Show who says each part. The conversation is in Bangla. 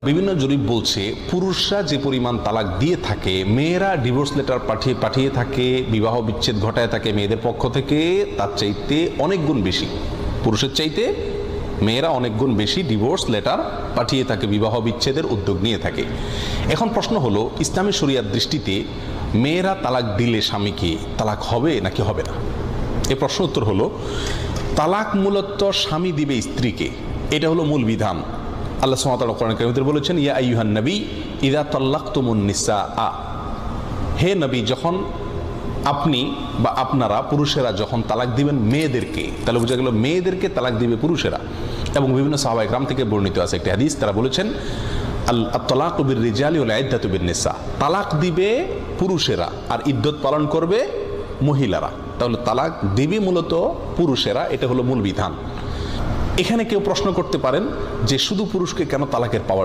Speaker 1: বিভিন্ন জরিপ বলছে পুরুষরা যে পরিমাণ তালাক দিয়ে থাকে, মেয়েরা ডিভোর্স লেটার পাঠিয়ে থাকে, বিবাহ বিচ্ছেদ ঘটায় থাকে মেয়েদের পক্ষ থেকে, তার চাইতে অনেক গুণ বেশি, পুরুষের চাইতে মেয়েরা অনেক গুণ বেশি ডিভোর্স লেটার পাঠিয়ে থাকে, বিবাহ বিচ্ছেদের উদ্যোগ নিয়ে থাকে। এখন প্রশ্ন হলো, ইসলামী শরিয়ার দৃষ্টিতে মেয়েরা তালাক দিলে স্বামীকে তালাক হবে নাকি হবে না? এই প্রশ্ন উত্তর হলো, তালাক মূলত স্বামী দিবে স্ত্রীকে, এটা হলো মূল বিধান। আল্লাহ সুবহানাহু ওয়া তাআলা কোরআন কারীমে বলেছেন, ইয়া আইয়ুহান নবী ইযা তাল্লাকতুমুন নিসা, হে নবী, যখন আপনি বা আপনারা পুরুষেরা যখন তালাক দিবেন মেয়েদেরকে, তাহলে বোঝা গেল মেয়েদেরকে তালাক দিবে পুরুষেরা। এবং বিভিন্ন সাহাবায়ে কেরাম থেকে বর্ণিত আছে একটি হাদিস, তারা বলেছেন আত-তালাকু বির-রিজালি ওয়াল ইদ্দাতু বিন-নিসা, তালাক দিবে পুরুষেরা আর ইদ্যত পালন করবে মহিলারা। তাহলে তালাক দিবে মূলত পুরুষেরা, এটা হলো মূল বিধান। এখানে কেউ প্রশ্ন করতে পারেন যে শুধু পুরুষকে কেন তালাকের পাওয়ার